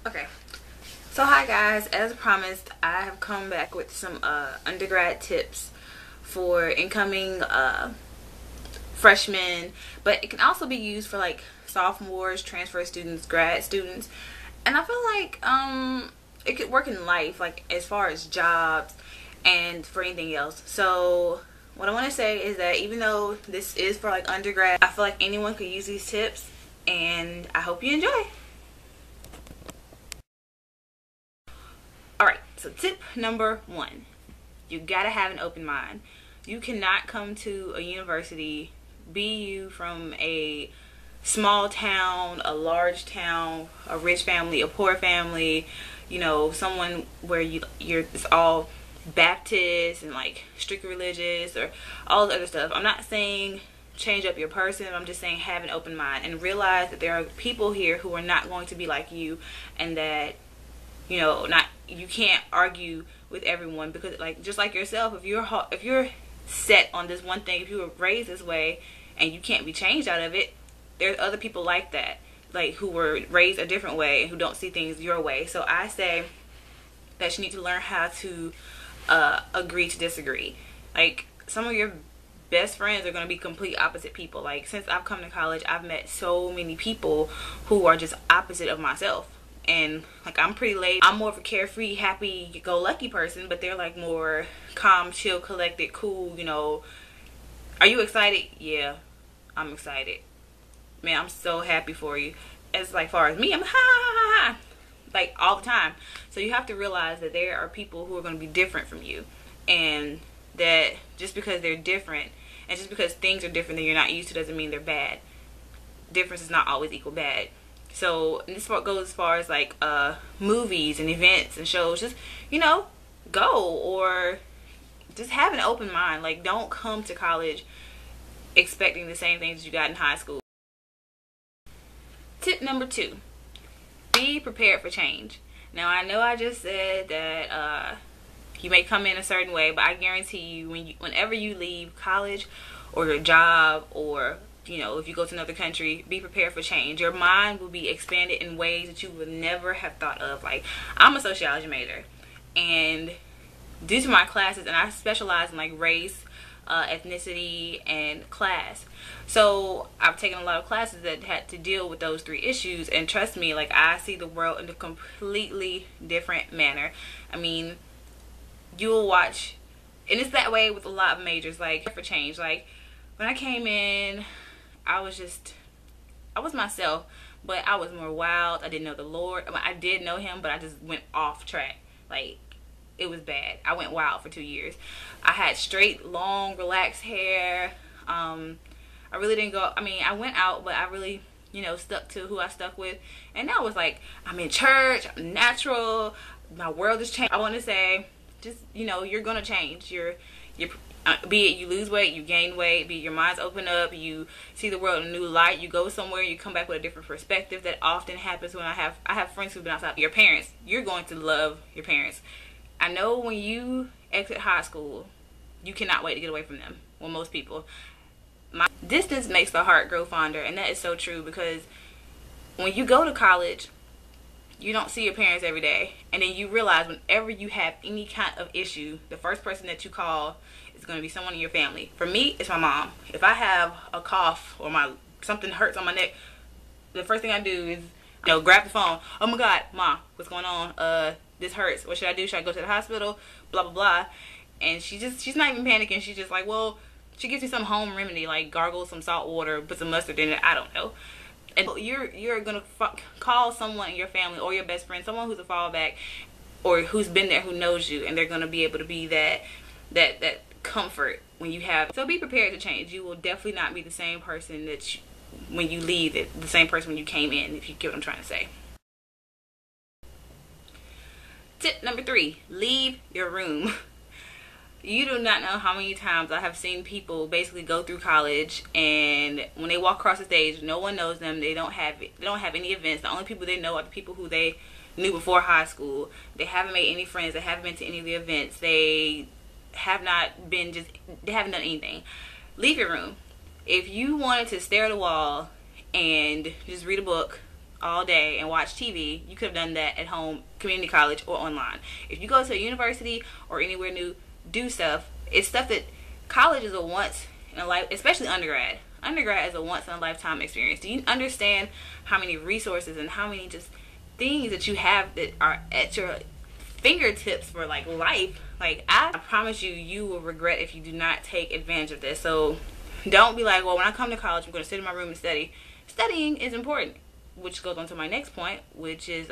Okay, so hi guys, as promised, I have come back with some undergrad tips for incoming freshmen, but it can also be used for like sophomores, transfer students, grad students, and I feel like it could work in life, like as far as jobs and for anything else. So what I want to say is that even though this is for like undergrad, I feel like anyone could use these tips, and I hope you enjoy. Alright, so tip number 1. You gotta have an open mind. You cannot come to a university, be you from a small town, a large town, a rich family, a poor family, you know, someone where it's all Baptist and like strict religious or all the other stuff. I'm not saying change up your person. I'm just saying have an open mind and realize that there are people here who are not going to be like you, and that you can't argue with everyone, because like just like yourself, if you're set on this one thing, if you were raised this way and you can't be changed out of it, there's other people like that, like who were raised a different way and who don't see things your way. So I say that you need to learn how to agree to disagree. Like some of your best friends are going to be complete opposite people. Like since I've come to college, I've met so many people who are just opposite of myself. And like I'm pretty laid. I'm more of a carefree, happy-go-lucky person, but they're like more calm, chill, collected, cool. You know, are you excited? Yeah, I'm excited. Man, I'm so happy for you. As like far as me, I'm ha ha ha ha, like all the time. So you have to realize that there are people who are going to be different from you, and that just because they're different and just because things are different that you're not used to doesn't mean they're bad. Difference is not always equal bad. So this goes as far as like movies and events and shows. Just, go, or just have an open mind. Like don't come to college expecting the same things you got in high school. Tip number 2, be prepared for change. Now I know I just said that you may come in a certain way, but I guarantee you, whenever you leave college or your job, or if you go to another country, be prepared for change. Your mind will be expanded in ways that you would never have thought of. Like I'm a sociology major, and due to my classes, and I specialize in like race, ethnicity, and class. So I've taken a lot of classes that had to deal with those 3 issues, and trust me, like I see the world in a completely different manner. I mean, you'll watch, and it's that way with a lot of majors, like for change. Like when I came in, I was myself, but I was more wild. I didn't know the Lord. I did know him, but I just went off track. Like it was bad. I went wild for 2 years. I had straight, long, relaxed hair. I really didn't go, I went out, but I really, stuck to who I stuck with. And now it's like, I'm in church, I'm natural, my world has changed. I want to say, just, you're going to change. Be it you lose weight, you gain weight, be it your mind's open up, you see the world in a new light, you go somewhere, you come back with a different perspective. That often happens when I have friends who've been outside. Your parents, you're going to love your parents. I know when you exit high school, you cannot wait to get away from them. Well, most people. Distance makes the heart grow fonder, and that is so true, because when you go to college, you don't see your parents every day, and then you realize whenever you have any kind of issue, the first person that you call is going to be someone in your family. For me, it's my mom. If I have a cough or something hurts on my neck, the first thing I do is grab the phone. Oh my God, Ma, what's going on? This hurts. What should I do? Should I go to the hospital? Blah blah blah. And she's not even panicking. She's just like, well, she gives me some home remedy, like gargle some salt water, put some mustard in it. I don't know. And you're gonna call someone in your family or your best friend, someone who's a fallback or who's been there, who knows you, and they're gonna be able to be that comfort when you have. So be prepared to change. You will definitely not be the same person when you leave, the same person when you came in, if you get what I'm trying to say. Tip number 3, leave your room. You do not know how many times I have seen people basically go through college, and when they walk across the stage, no one knows them. They don't have any events. The only people they know are the people who they knew before high school. They haven't made any friends. They haven't been to any of the events. They haven't done anything. Leave your room. If you wanted to stare at a wall and just read a book all day and watch TV, you could have done that at home, community college, or online. If you go to a university or anywhere new, do stuff. It's stuff that college is a once in a life, especially undergrad. Undergrad is a once in a lifetime experience. Do you understand how many resources and how many just things that you have that are at your fingertips for like life? Like, I promise you, you will regret if you do not take advantage of this. So don't be like, well, when I come to college, I'm going to sit in my room and study. Studying is important, which goes on to my next point, which is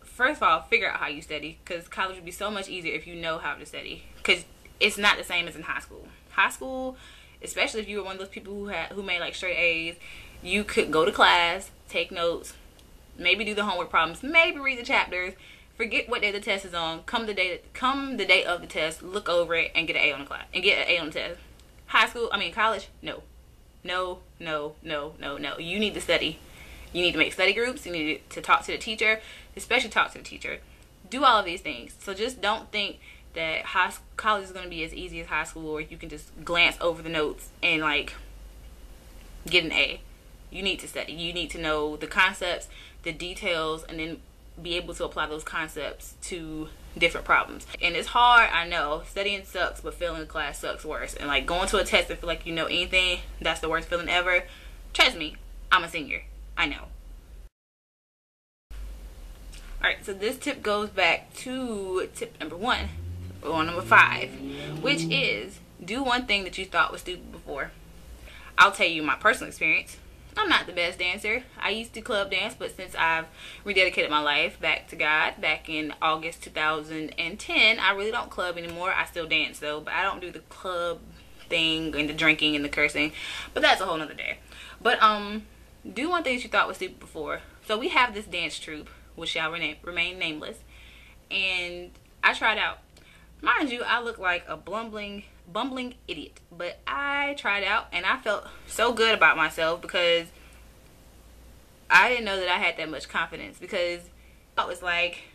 first of all, figure out how you study, because college would be so much easier if you know how to study, because it's not the same as in high school. High school, especially if you were one of those people who made like straight A's, you could go to class, take notes, maybe do the homework problems, maybe read the chapters, forget what day the test is on, come the day of the test, look over it and get an A on the class and get an A on the test. College, no. No. You need to study. You need to make study groups. You need to talk to the teacher, especially talk to the teacher. Do all of these things. So just don't think that college is going to be as easy as high school, or you can just glance over the notes and like get an A. You need to study. You need to know the concepts, the details, and then be able to apply those concepts to different problems. And it's hard, I know. Studying sucks, but failing in class sucks worse. And like going to a test and feel like you know anything, that's the worst feeling ever. Trust me, I'm a senior. I know. Alright, so this tip goes back to tip number 1, or number 5, which is do one thing that you thought was stupid before. I'll tell you my personal experience. I'm not the best dancer. I used to club dance, but since I've rededicated my life back to God back in August 2010, I really don't club anymore. I still dance though, but I don't do the club thing and the drinking and the cursing. But that's a whole nother day. But do one thing that you thought was stupid before. So we have this dance troupe, which shall remain nameless, and I tried out. Mind you, I look like a bumbling idiot, but I tried out and I felt so good about myself because I didn't know that I had that much confidence, because I was like,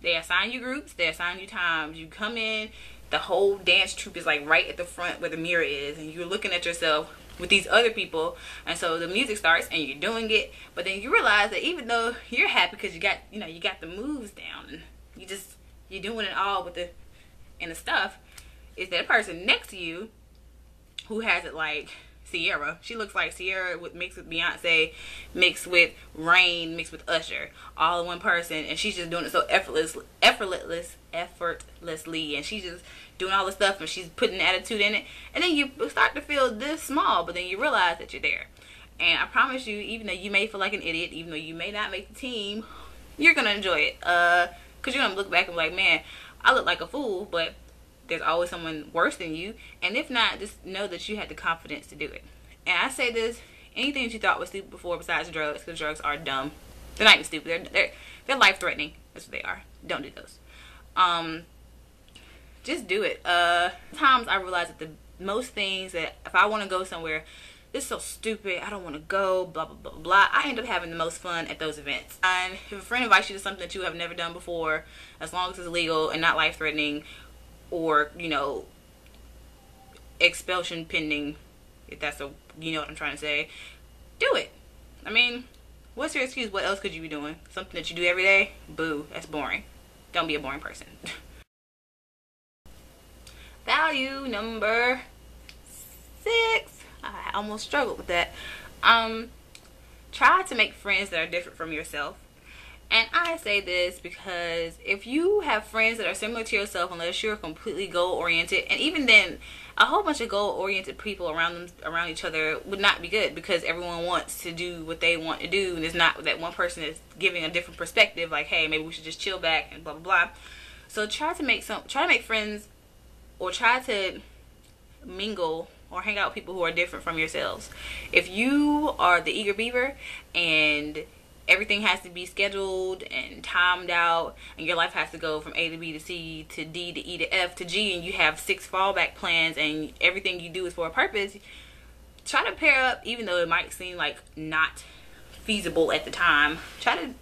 they assign you groups, they assign you times, you come in, the whole dance troupe is like right at the front where the mirror is, and you're looking at yourself with these other people, and so the music starts and you're doing it, but then you realize that even though you're happy because you got the moves down and you're doing it all with the stuff, is that person next to you who has it like Sierra. She looks like Sierra mixed with Beyonce, mixed with Rain, mixed with Usher, all in one person, and she's just doing it so effortlessly, and she's just doing all the stuff and she's putting attitude in it, and then you start to feel this small, but then you realize that you're there. And I promise you, even though you may feel like an idiot, even though you may not make the team, you're gonna enjoy it, because you're gonna look back and be like, man, I look like a fool, but there's always someone worse than you, and if not, just know that you had the confidence to do it. And I say this, anything that you thought was stupid before besides drugs, because drugs are dumb. They're not even stupid, they're life-threatening. That's what they are. Don't do those. Just do it. Sometimes I realize that the most things that if I want to go somewhere, this is so stupid, I don't want to go, blah blah blah blah, I end up having the most fun at those events. And if a friend invites you to something that you have never done before, as long as it's legal and not life-threatening, or expulsion pending, if that's what I'm trying to say, do it. I mean, what's your excuse? What else could you be doing? Something that you do every day? Boo, that's boring. Don't be a boring person. Value number 6. I almost struggled with that. Try to make friends that are different from yourself. And I say this because if you have friends that are similar to yourself, unless you're completely goal-oriented, and even then, a whole bunch of goal-oriented people around each other would not be good, because everyone wants to do what they want to do, and it's not that one person is giving a different perspective, like, hey, maybe we should just chill back and blah blah blah. So try to make friends, or try to mingle or hang out with people who are different from yourselves. If you are the eager beaver and everything has to be scheduled and timed out, and your life has to go from A to B to C to D to E to F to G, and you have 6 fallback plans and everything you do is for a purpose, try to pair up, even though it might seem like not feasible at the time. Try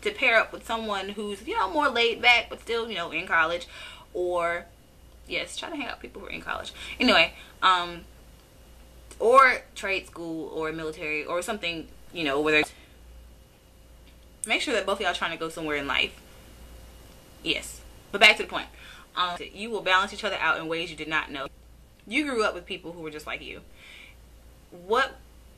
to pair up with someone who's more laid back but still in college, or yes, try to hang out with people who are in college. Anyway, or trade school or military or something, you know, whether make sure that both of y'all trying to go somewhere in life. Yes, but back to the point. You will balance each other out in ways you did not know. You grew up with people who were just like you.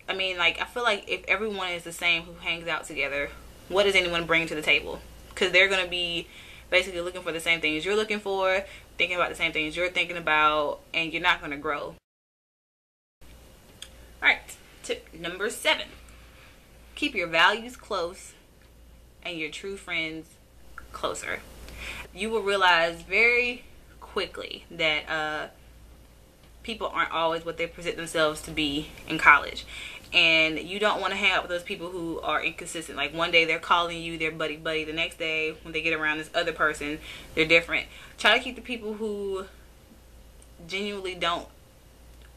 I mean, like, I feel like if everyone is the same who hangs out together, what does anyone bring to the table? Because they're going to be basically looking for the same things you're looking for, thinking about the same things you're thinking about, and you're not going to grow. Alright, tip number 7. Keep your values close and your true friends closer. You will realize very quickly that people aren't always what they present themselves to be in college. And you don't want to hang out with those people who are inconsistent. Like, one day they're calling you their buddy. The next day, when they get around this other person, they're different. Try to keep the people who genuinely don't,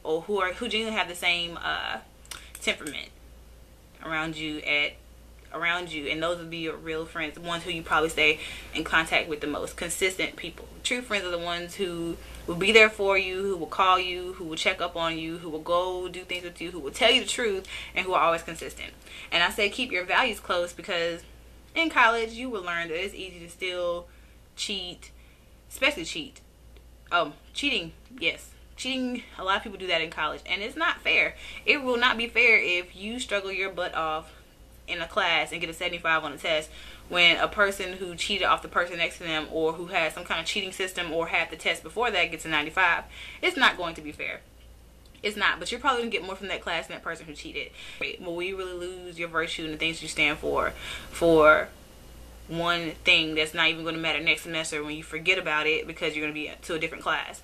or who genuinely have the same temperament around you, and those would be your real friends, the ones who you probably stay in contact with the most. Consistent people. True friends are the ones who will be there for you, who will call you, who will check up on you, who will go do things with you, who will tell you the truth, and who are always consistent. And I say keep your values close because in college you will learn that it's easy to steal, cheat, especially cheat. Cheating, yes. Cheating, a lot of people do that in college, and it's not fair. It will not be fair if you struggle your butt off in a class and get a 75 on a test when a person who cheated off the person next to them, or who had some kind of cheating system or had the test before that, gets a 95. It's not going to be fair. It's not. But you're probably going to get more from that class than that person who cheated. Will you really lose your virtue and the things you stand for one thing that's not even going to matter next semester when you forget about it because you're going to be to a different class?